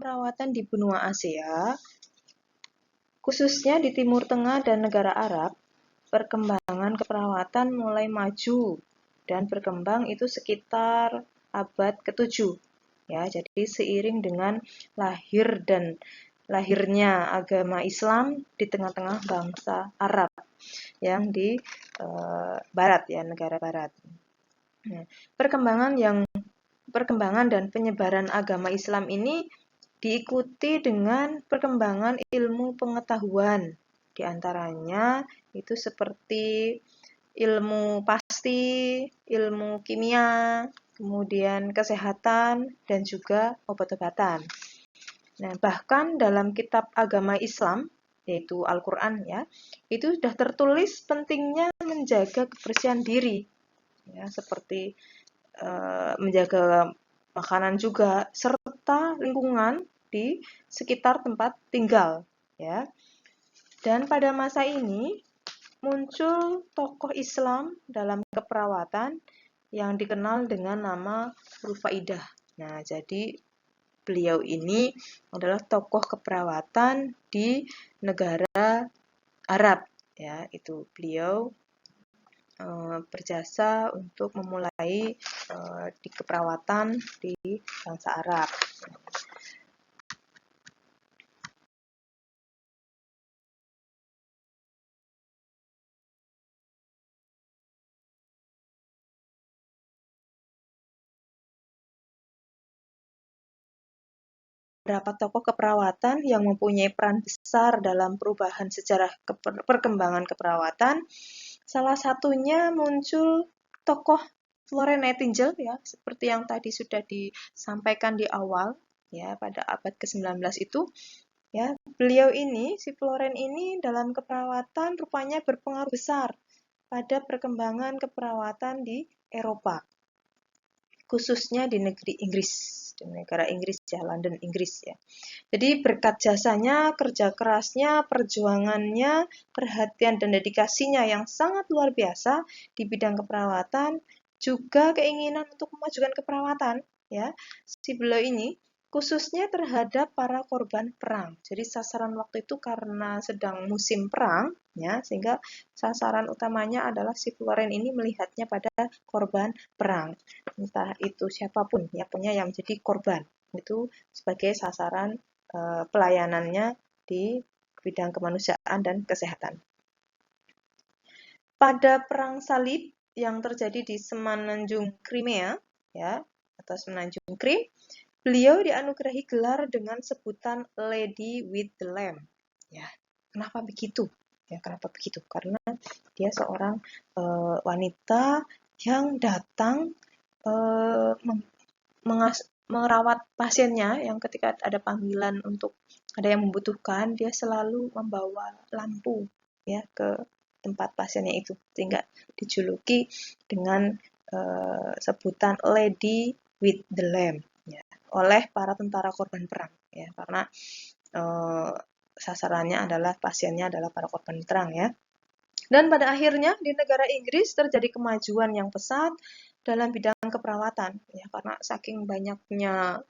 Perawatan di benua Asia, khususnya di Timur Tengah dan negara Arab, perkembangan keperawatan mulai maju dan berkembang itu sekitar abad ke-7. Ya, jadi seiring dengan lahirnya agama Islam di tengah-tengah bangsa Arab yang di barat ya, negara barat. Nah, perkembangan dan penyebaran agama Islam ini diikuti dengan perkembangan ilmu pengetahuan. Di antaranya itu seperti ilmu pasti, ilmu kimia, kemudian kesehatan, dan juga obat-obatan. Nah, bahkan dalam kitab agama Islam, yaitu Al-Quran ya, itu sudah tertulis pentingnya menjaga kebersihan diri, ya, seperti menjaga makanan juga, serta lingkungan di sekitar tempat tinggal. Ya. Dan pada masa ini muncul tokoh Islam dalam keperawatan yang dikenal dengan nama Rufaidah. Nah, jadi beliau ini adalah tokoh keperawatan di negara Arab. Ya, itu beliau berjasa untuk memulai di keperawatan di bangsa Arab. Beberapa tokoh keperawatan yang mempunyai peran besar dalam perubahan sejarah perkembangan keperawatan. Salah satunya muncul tokoh Florence Nightingale ya, seperti yang tadi sudah disampaikan di awal ya, pada abad ke-19 itu ya. Beliau ini, si Florence ini dalam keperawatan rupanya berpengaruh besar pada perkembangan keperawatan di Eropa, khususnya di negeri Inggris, di negara Inggris ya, London, Inggris ya. Jadi berkat jasanya, kerja kerasnya, perjuangannya, perhatian dan dedikasinya yang sangat luar biasa di bidang keperawatan, juga keinginan untuk memajukan keperawatan ya, si beliau ini khususnya terhadap para korban perang. Jadi sasaran waktu itu karena sedang musim perang, ya, sehingga sasaran utamanya adalah si Florence ini melihatnya pada korban perang. Entah itu siapapun ya, punya yang menjadi korban, itu sebagai sasaran pelayanannya di bidang kemanusiaan dan kesehatan. Pada perang salib yang terjadi di Semenanjung Crimea, ya, atau Semenanjung Krim, beliau dianugerahi gelar dengan sebutan Lady with the Lamb. Ya, kenapa begitu? Ya, kenapa begitu? Karena dia seorang wanita yang datang merawat pasiennya, yang ketika ada panggilan untuk ada yang membutuhkan, dia selalu membawa lampu ya ke tempat pasiennya itu, sehingga dijuluki dengan sebutan Lady with the Lamb ya, oleh para tentara korban perang ya, karena sasarannya adalah pasiennya adalah para korban perang ya. Dan pada akhirnya di negara Inggris terjadi kemajuan yang pesat dalam bidang keperawatan ya, karena saking banyaknya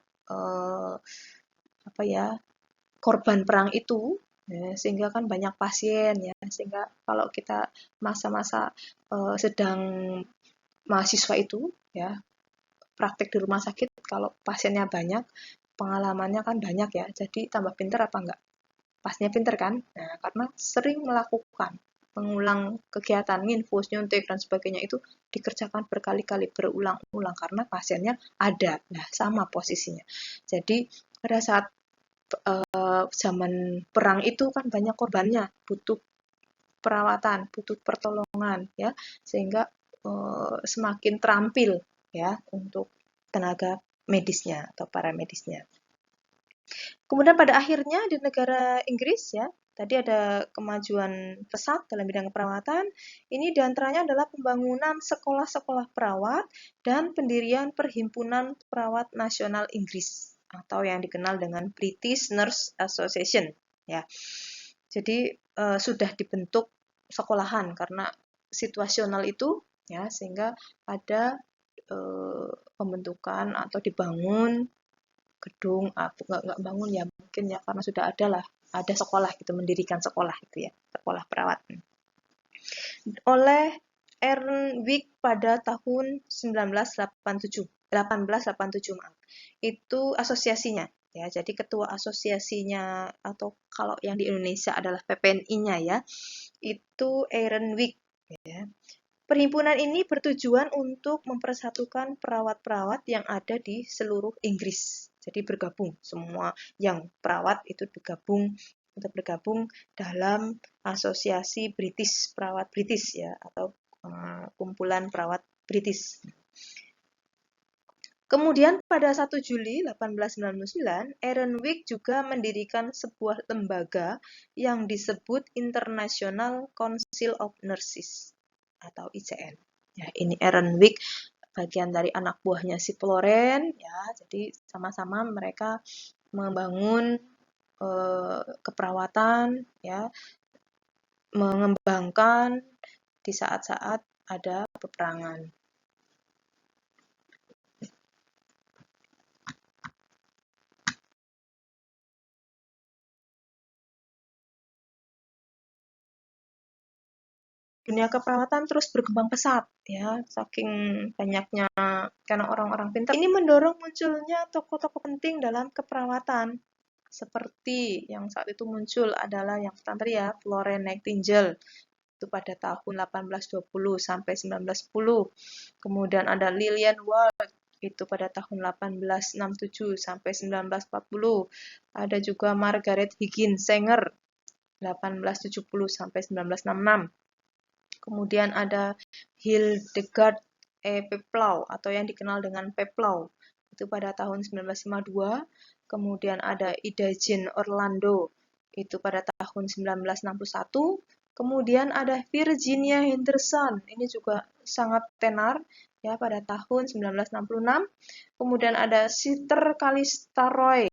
korban perang itu ya, sehingga kan banyak pasien ya, sehingga kalau kita masa-masa sedang mahasiswa itu ya, praktek di rumah sakit, kalau pasiennya banyak, pengalamannya kan banyak ya, jadi tambah pinter apa enggak? Pastinya pinter kan? Nah, karena sering melakukan mengulang kegiatan infus, nyuntik, dan sebagainya itu dikerjakan berkali-kali, berulang-ulang, karena pasiennya ada. Nah, sama posisinya. Jadi, pada saat zaman perang itu kan banyak korbannya, butuh perawatan, butuh pertolongan, ya, sehingga semakin terampil ya untuk tenaga medisnya atau para medisnya. Kemudian pada akhirnya di negara Inggris ya, tadi ada kemajuan pesat dalam bidang keperawatan. Ini diantaranya adalah pembangunan sekolah-sekolah perawat dan pendirian Perhimpunan Perawat Nasional Inggris atau yang dikenal dengan British Nurse Association. Ya, jadi sudah dibentuk sekolahan karena situasional itu ya, sehingga ada pembentukan atau dibangun gedung, nggak bangun ya mungkin ya karena sudah ada sekolah gitu, mendirikan sekolah gitu ya, sekolah perawat. Oleh Ernwig pada tahun 1887 maaf. Itu asosiasinya ya. Jadi ketua asosiasinya atau kalau yang di Indonesia adalah PPNI-nya ya, itu Ernwig ya. Perhimpunan ini bertujuan untuk mempersatukan perawat-perawat yang ada di seluruh Inggris. Jadi bergabung semua yang perawat itu bergabung dalam asosiasi British perawat British ya atau kumpulan perawat British. Kemudian pada 1 Juli 1899, Ehrenweg juga mendirikan sebuah lembaga yang disebut International Council of Nurses atau ICN. Ya, ini Ehrenweg bagian dari anak buahnya si Floren ya. Jadi sama-sama mereka membangun keperawatan ya, mengembangkan di saat-saat ada peperangan. Dunia keperawatan terus berkembang pesat ya, saking banyaknya karena orang-orang pintar. Ini mendorong munculnya tokoh-tokoh penting dalam keperawatan. Seperti yang saat itu muncul adalah yang pertama ya, Florence Nightingale itu pada tahun 1820 sampai 1910. Kemudian ada Lillian Ward itu pada tahun 1867 sampai 1940. Ada juga Margaret Higgins Sanger 1870 sampai 1966. Kemudian ada Hildegard Peplau atau yang dikenal dengan Peplau itu pada tahun 1952. Kemudian ada Ida Jean Orlando itu pada tahun 1961. Kemudian ada Virginia Henderson, ini juga sangat tenar ya pada tahun 1966. Kemudian ada Sister Calista Roy,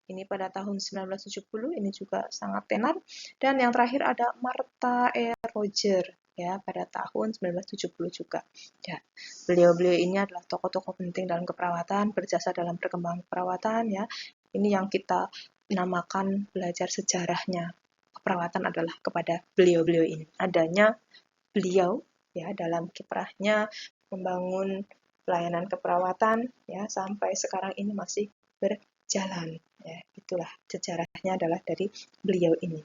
ini pada tahun 1970, ini juga sangat tenar. Dan yang terakhir ada Martha E. Roger ya pada tahun 1970 juga. Ya, beliau-beliau ini adalah tokoh-tokoh penting dalam keperawatan, berjasa dalam perkembangan keperawatan ya. Ini yang kita namakan belajar sejarahnya keperawatan adalah kepada beliau-beliau ini. Adanya beliau ya dalam kiprahnya membangun pelayanan keperawatan ya sampai sekarang ini masih berjalan ya. Itulah sejarahnya adalah dari beliau ini.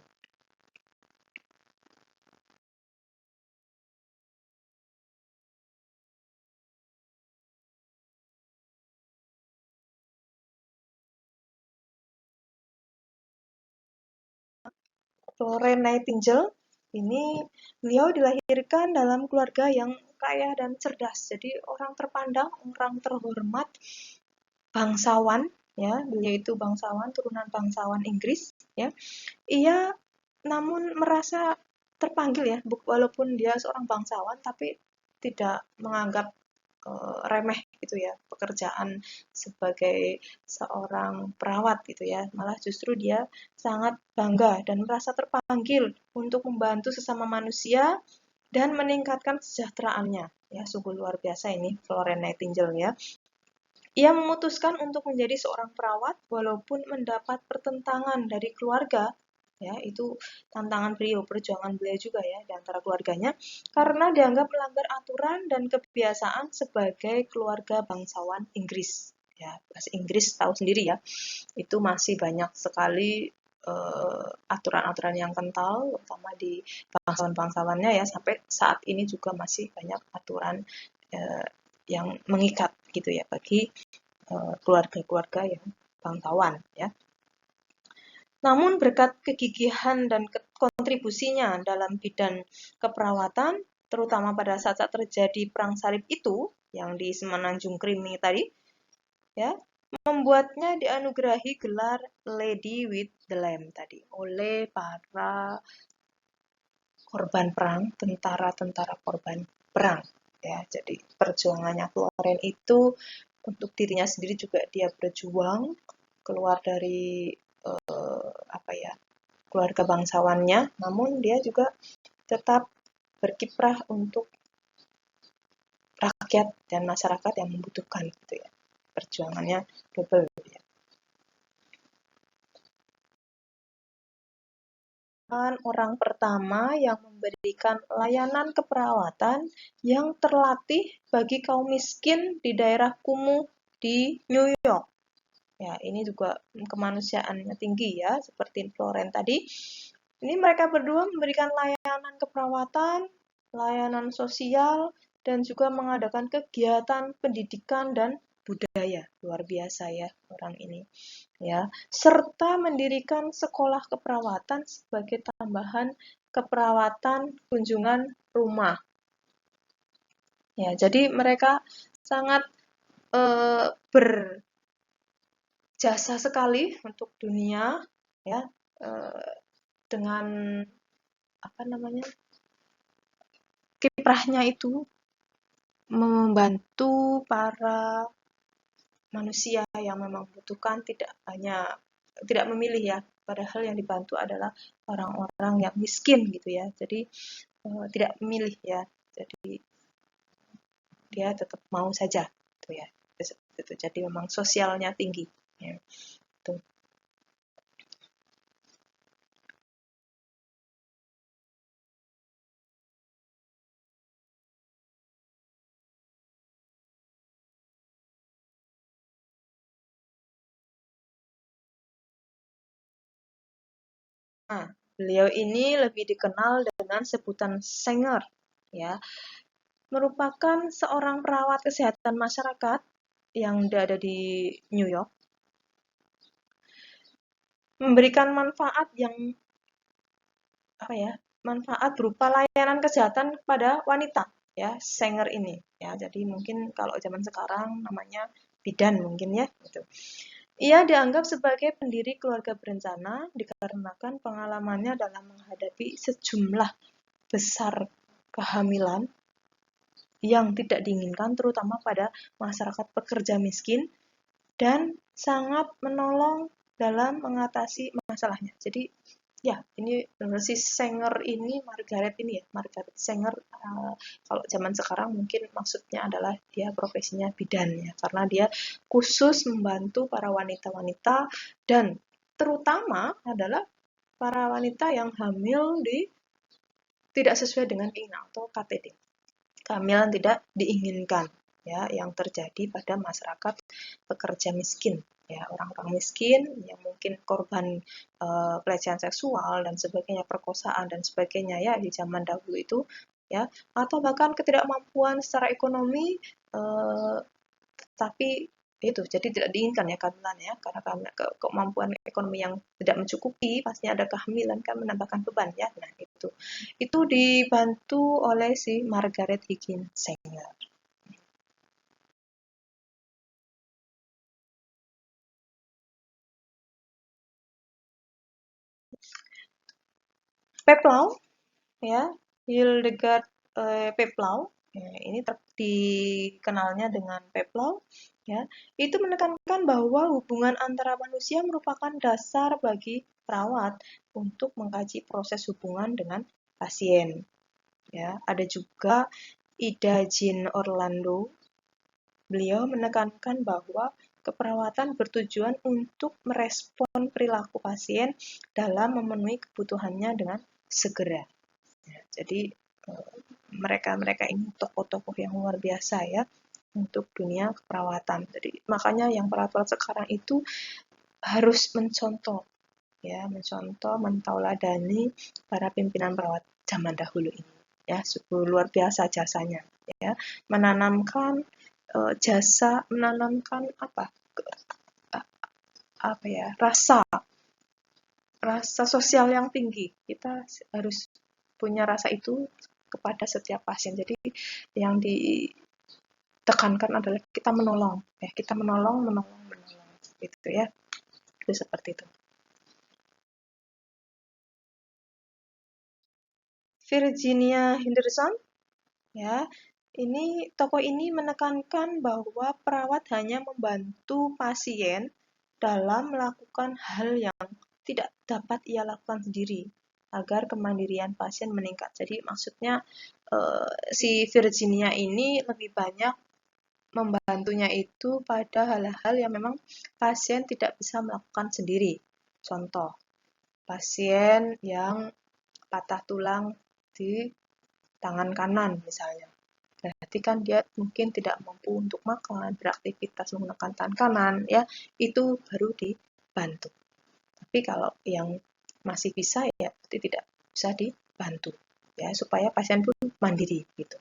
Florence Nightingale ini beliau dilahirkan dalam keluarga yang kaya dan cerdas. Jadi orang terpandang, orang terhormat, bangsawan ya, beliau itu bangsawan, turunan bangsawan Inggris ya. Ia namun merasa terpanggil ya, walaupun dia seorang bangsawan tapi tidak menganggap remeh gitu ya pekerjaan sebagai seorang perawat gitu ya, malah justru dia sangat bangga dan merasa terpanggil untuk membantu sesama manusia dan meningkatkan kesejahteraannya ya. Sungguh luar biasa ini Florence Nightingale ya. Ia memutuskan untuk menjadi seorang perawat walaupun mendapat pertentangan dari keluarga ya, itu tantangan beliau, perjuangan beliau juga ya di antara keluarganya karena dianggap melanggar aturan dan kebiasaan sebagai keluarga bangsawan Inggris ya. Bahasa Inggris tahu sendiri ya, itu masih banyak sekali aturan-aturan yang kental terutama di bangsawan-bangsawannya ya, sampai saat ini juga masih banyak aturan yang mengikat gitu ya bagi keluarga-keluarga yang bangsawan ya. Namun berkat kegigihan dan kontribusinya dalam bidang keperawatan, terutama pada saat-saat terjadi perang salib itu yang di Semenanjung Krimi tadi, ya, membuatnya dianugerahi gelar Lady with the Lamb tadi oleh para korban perang, tentara-tentara korban perang. Ya, jadi perjuangannya Florence itu untuk dirinya sendiri juga dia berjuang keluar dari keluarga bangsawannya, namun dia juga tetap berkiprah untuk rakyat dan masyarakat yang membutuhkan gitu ya. Perjuangannya double ya. orang pertama yang memberikan layanan keperawatan yang terlatih bagi kaum miskin di daerah kumuh di New York. Ya, ini juga kemanusiaannya tinggi ya, seperti Floren tadi. Ini mereka berdua memberikan layanan keperawatan, layanan sosial, dan juga mengadakan kegiatan pendidikan dan budaya. Luar biasa ya orang ini. Ya, serta mendirikan sekolah keperawatan sebagai tambahan keperawatan kunjungan rumah. Ya, jadi mereka sangat berjasa sekali untuk dunia, ya, dengan apa namanya kiprahnya itu membantu para manusia yang memang membutuhkan, tidak memilih ya, padahal yang dibantu adalah orang-orang yang miskin gitu ya, jadi tidak memilih ya, jadi dia tetap mau saja gitu ya, itu jadi memang sosialnya tinggi ya. Tuh. Nah, beliau ini lebih dikenal dengan sebutan Sanger ya, merupakan seorang perawat kesehatan masyarakat yang ada di New York, memberikan manfaat yang apa ya, manfaat berupa layanan kesehatan pada wanita ya, Sanger ini ya. Jadi mungkin kalau zaman sekarang namanya bidan mungkin ya gitu. Ia dianggap sebagai pendiri keluarga berencana dikarenakan pengalamannya dalam menghadapi sejumlah besar kehamilan yang tidak diinginkan terutama pada masyarakat pekerja miskin dan sangat menolong dalam mengatasi masalahnya. Jadi ya, ini si Sanger ini, Margaret ini ya, Margaret Sanger, kalau zaman sekarang mungkin maksudnya adalah dia profesinya bidan ya, karena dia khusus membantu para wanita-wanita dan terutama adalah para wanita yang hamil di tidak sesuai dengan keinginan atau KTD, kehamilan tidak diinginkan ya, yang terjadi pada masyarakat pekerja miskin ya, orang-orang miskin yang mungkin korban pelecehan seksual dan sebagainya, perkosaan dan sebagainya ya di zaman dahulu itu ya, atau bahkan ketidakmampuan secara ekonomi, tapi itu jadi tidak diinginkan ya kehamilan ya, karena kemampuan ekonomi yang tidak mencukupi, pasti ada kehamilan kan menambahkan beban ya. Nah, itu dibantu oleh si Margaret Higgins Sanger. Peplau ya, Hildegard Peplau ya, ini dikenalnya dengan Peplau ya, itu menekankan bahwa hubungan antara manusia merupakan dasar bagi perawat untuk mengkaji proses hubungan dengan pasien ya. Ada juga Ida Jean Orlando, beliau menekankan bahwa keperawatan bertujuan untuk merespon perilaku pasien dalam memenuhi kebutuhannya dengan segera. Ya, jadi mereka-mereka ini tokoh-tokoh yang luar biasa ya untuk dunia keperawatan. Jadi makanya yang perawat sekarang itu harus mencontoh ya, mentauladani para pimpinan perawat zaman dahulu ini ya, luar biasa jasanya ya, menanamkan menanamkan apa ya, rasa sosial yang tinggi. Kita harus punya rasa itu kepada setiap pasien. Jadi yang ditekankan adalah kita menolong ya, kita menolong gitu ya. Itu seperti itu. Virginia Henderson ya, ini tokoh ini menekankan bahwa perawat hanya membantu pasien dalam melakukan hal yang tidak dapat ia lakukan sendiri agar kemandirian pasien meningkat. Jadi maksudnya si Virginia ini lebih banyak membantunya itu pada hal-hal yang memang pasien tidak bisa melakukan sendiri. Contoh, pasien yang patah tulang di tangan kanan misalnya. Berarti kan dia mungkin tidak mampu untuk makan, beraktivitas menggunakan tangan kanan, ya itu baru dibantu. Tapi kalau yang masih bisa ya berarti tidak bisa dibantu, ya supaya pasien pun mandiri gitu.